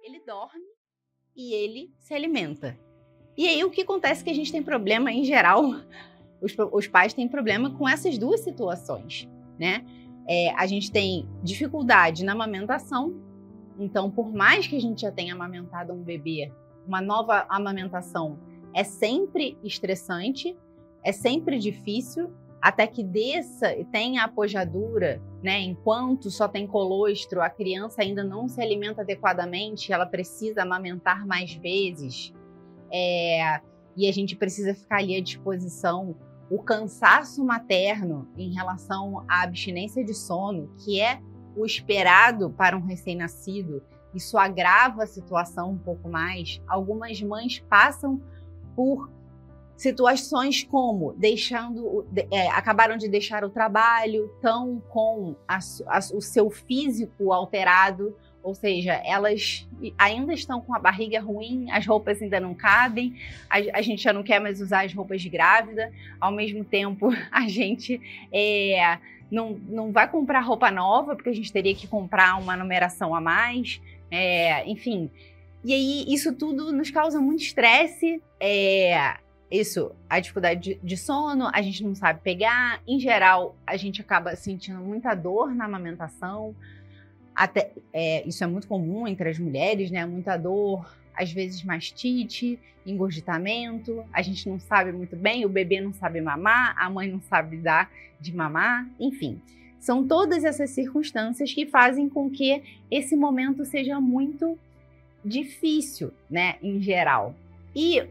ele dorme e ele se alimenta. E aí o que acontece é que a gente tem problema, em geral, os pais têm problema com essas duas situações, né? A gente tem dificuldade na amamentação, então por mais que a gente já tenha amamentado um bebê, uma nova amamentação é sempre estressante, é sempre difícil, até que desça e tenha apojadura, né? Enquanto só tem colostro, a criança ainda não se alimenta adequadamente, ela precisa amamentar mais vezes, e a gente precisa ficar ali à disposição. O cansaço materno em relação à abstinência de sono, que é o esperado para um recém-nascido, isso agrava a situação um pouco mais. Algumas mães passam por situações como acabaram de deixar o trabalho, estão com o seu físico alterado, ou seja, elas ainda estão com a barriga ruim, as roupas ainda não cabem, a gente já não quer mais usar as roupas de grávida, ao mesmo tempo a gente não vai comprar roupa nova, porque a gente teria que comprar uma numeração a mais, enfim. E aí isso tudo nos causa muito estresse, a dificuldade de sono, a gente não sabe pegar, em geral a gente acaba sentindo muita dor na amamentação, isso é muito comum entre as mulheres, né? Muita dor, às vezes mastite, engurgitamento, a gente não sabe muito bem, o bebê não sabe mamar, a mãe não sabe dar de mamar, enfim. São todas essas circunstâncias que fazem com que esse momento seja muito difícil, né, em geral. E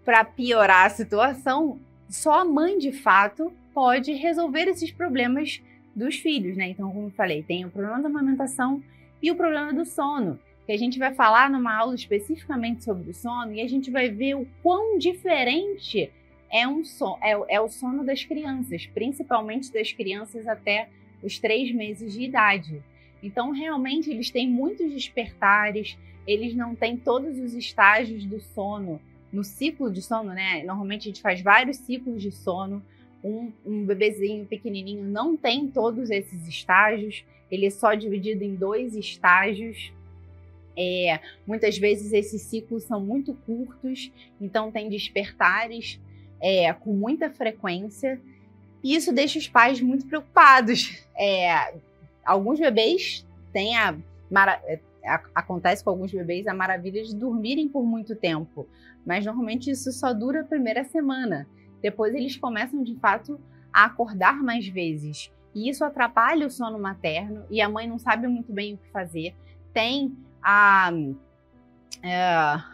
para piorar a situação, só a mãe, de fato, pode resolver esses problemas dos filhos, né? Então, como eu falei, tem o problema da amamentação e o problema do sono, que a gente vai falar numa aula especificamente sobre o sono e a gente vai ver o quão diferente é o sono das crianças, principalmente das crianças até os 3 meses de idade. Então, realmente, eles têm muitos despertares, eles não têm todos os estágios do sono no ciclo de sono, né? Normalmente a gente faz vários ciclos de sono. Um bebezinho pequenininho não tem todos esses estágios, ele é só dividido em 2 estágios. Muitas vezes esses ciclos são muito curtos, então tem despertares com muita frequência, e isso deixa os pais muito preocupados. Alguns bebês têm acontece com alguns bebês a maravilha de dormirem por muito tempo, mas normalmente isso só dura a primeira semana. Depois eles começam, de fato, a acordar mais vezes. E isso atrapalha o sono materno e a mãe não sabe muito bem o que fazer. Tem a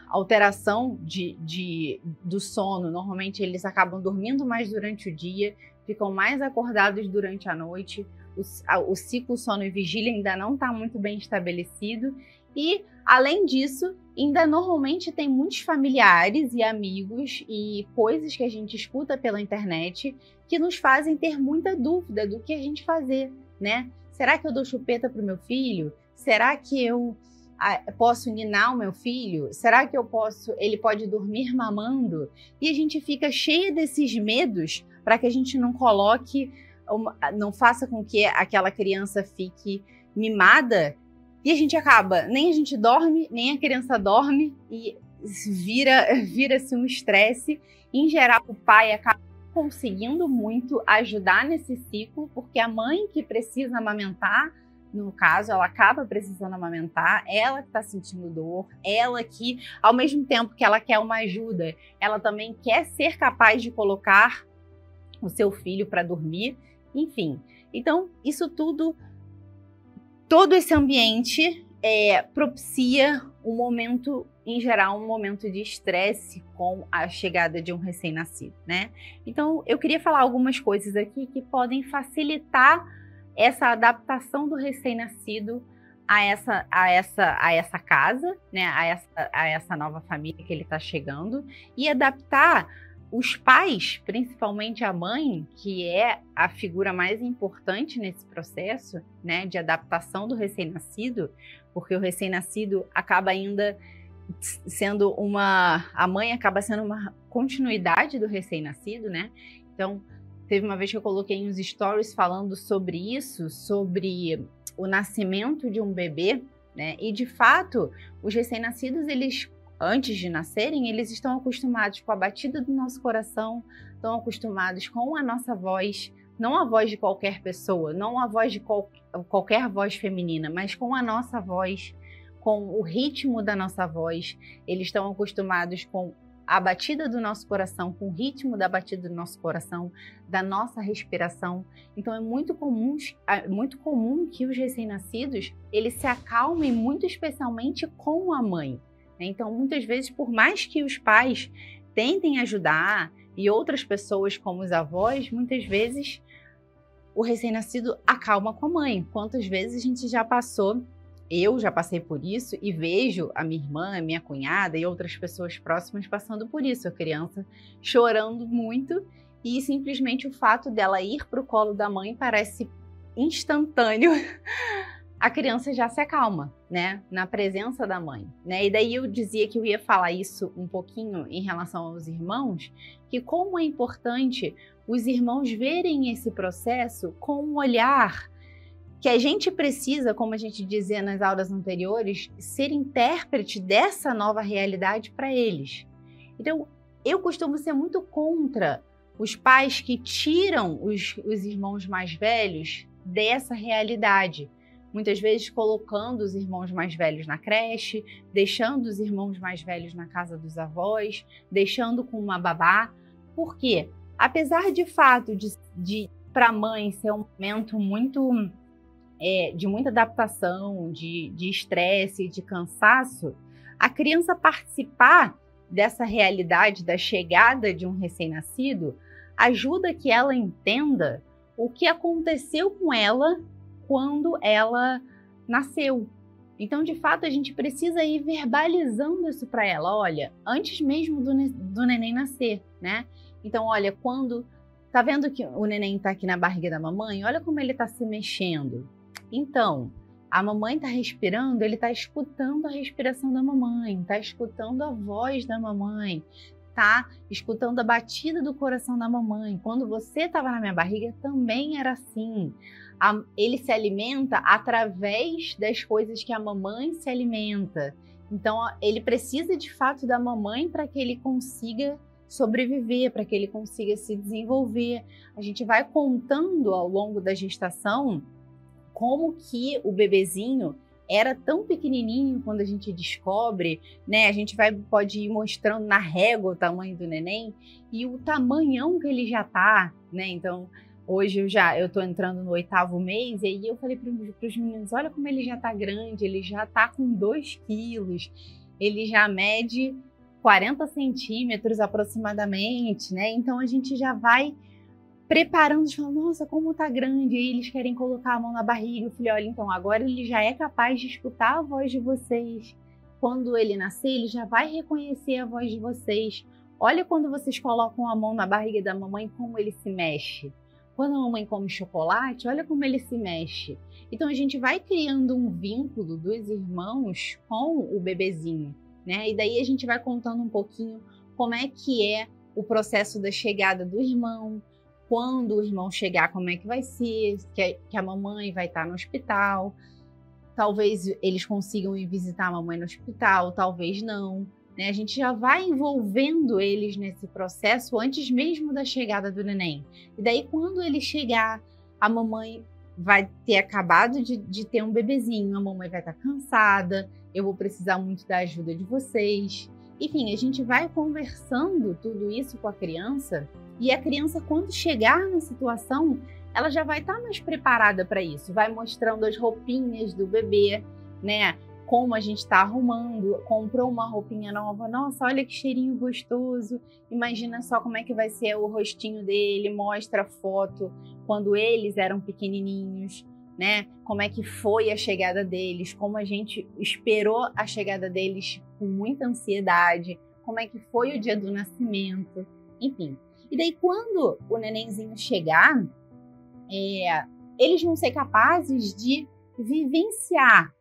alteração do sono. Normalmente eles acabam dormindo mais durante o dia, ficam mais acordados durante a noite. O ciclo sono e vigília ainda não está muito bem estabelecido. E, além disso, ainda normalmente tem muitos familiares e amigos e coisas que a gente escuta pela internet que nos fazem ter muita dúvida do que a gente fazer, né? Será que eu dou chupeta para o meu filho? Será que eu posso ninar o meu filho? Será que ele pode dormir mamando? E a gente fica cheia desses medos para que a gente não não faça com que aquela criança fique mimada. E a gente acaba, nem a gente dorme, nem a criança dorme, e vira-se um estresse. Em geral, o pai acaba conseguindo muito ajudar nesse ciclo, porque a mãe que precisa amamentar, no caso, ela acaba precisando amamentar, ela que está sentindo dor, ela que, ao mesmo tempo que ela quer uma ajuda, ela também quer ser capaz de colocar o seu filho para dormir, enfim. Então, isso tudo, todo esse ambiente propicia um momento, em geral, um momento de estresse com a chegada de um recém-nascido, né? Então, eu queria falar algumas coisas aqui que podem facilitar essa adaptação do recém-nascido a essa casa, né? A essa nova família que ele está chegando, e adaptar os pais, principalmente a mãe, que é a figura mais importante nesse processo, né, de adaptação do recém-nascido, porque o recém-nascido acaba ainda sendo a mãe acaba sendo uma continuidade do recém-nascido, né? Então, teve uma vez que eu coloquei uns stories falando sobre isso, sobre o nascimento de um bebê né? E de fato, os recém-nascidos, eles, antes de nascerem, eles estão acostumados com a batida do nosso coração, estão acostumados com a nossa voz, não a voz de qualquer pessoa, não a voz de qualquer voz feminina, mas com a nossa voz, com o ritmo da nossa voz. Eles estão acostumados com a batida do nosso coração, com o ritmo da batida do nosso coração, da nossa respiração. Então é muito comum que os recém-nascidos, eles se acalmem muito especialmente com a mãe. Então muitas vezes, por mais que os pais tentem ajudar e outras pessoas como os avós, muitas vezes o recém-nascido acalma com a mãe. Quantas vezes a gente já passou, eu já passei por isso e vejo a minha irmã, a minha cunhada e outras pessoas próximas passando por isso, a criança chorando muito e simplesmente o fato dela ir para o colo da mãe parece instantâneo. A criança já se acalma, né, na presença da mãe, né? E daí eu dizia que eu ia falar isso um pouquinho em relação aos irmãos, que como é importante os irmãos verem esse processo com um olhar que a gente precisa, como a gente dizia nas aulas anteriores, ser intérprete dessa nova realidade para eles. Então, eu costumo ser muito contra os pais que tiram os irmãos mais velhos dessa realidade. Muitas vezes colocando os irmãos mais velhos na creche, deixando os irmãos mais velhos na casa dos avós, deixando com uma babá. Por quê? Apesar de fato de para a mãe ser um momento muito de muita adaptação, de estresse, de cansaço, a criança participar dessa realidade da chegada de um recém-nascido ajuda que ela entenda o que aconteceu com ela quando ela nasceu. Então, de fato, a gente precisa ir verbalizando isso para ela. Olha, antes mesmo do neném nascer, né? Então, olha, quando tá vendo que o neném tá aqui na barriga da mamãe, olha como ele tá se mexendo. Então, a mamãe tá respirando, ele tá escutando a respiração da mamãe, tá escutando a voz da mamãe, tá escutando a batida do coração da mamãe. Quando você estava na minha barriga, também era assim. Ele se alimenta através das coisas que a mamãe se alimenta. Então, ele precisa de fato da mamãe para que ele consiga sobreviver, para que ele consiga se desenvolver. A gente vai contando ao longo da gestação como que o bebezinho era tão pequenininho quando a gente descobre, né? A gente pode ir mostrando na régua o tamanho do neném e o tamanhão que ele já tá, né? Então, hoje eu tô entrando no 8º mês e aí eu falei para os meninos, olha como ele já tá grande, ele já tá com 2 quilos, ele já mede 40 centímetros aproximadamente, né? Então a gente já vai preparando, falando, nossa, como tá grande, e aí eles querem colocar a mão na barriga. Eu falei, olha, então agora ele já é capaz de escutar a voz de vocês. Quando ele nascer, ele já vai reconhecer a voz de vocês. Olha quando vocês colocam a mão na barriga da mamãe, como ele se mexe. Quando a mamãe come chocolate, olha como ele se mexe. Então a gente vai criando um vínculo dos irmãos com o bebezinho, né? E daí a gente vai contando um pouquinho como é que é o processo da chegada do irmão, quando o irmão chegar, como é que vai ser, que a mamãe vai estar no hospital. Talvez eles consigam ir visitar a mamãe no hospital, talvez não, né? A gente já vai envolvendo eles nesse processo antes mesmo da chegada do neném. E daí, quando ele chegar, a mamãe vai ter acabado de ter um bebezinho, a mamãe vai estar cansada, eu vou precisar muito da ajuda de vocês. Enfim, a gente vai conversando tudo isso com a criança e a criança, quando chegar na situação, ela já vai estar mais preparada para isso. Vai mostrando as roupinhas do bebê, né? Como a gente está arrumando, comprou uma roupinha nova, nossa, olha que cheirinho gostoso, imagina só como é que vai ser o rostinho dele, mostra a foto quando eles eram pequenininhos, né? Como é que foi a chegada deles, como a gente esperou a chegada deles com muita ansiedade, como é que foi o dia do nascimento, enfim. E daí quando o nenenzinho chegar, eles vão ser capazes de vivenciar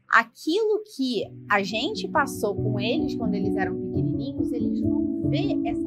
aquilo que a gente passou com eles quando eles eram pequenininhos, eles vão ver essa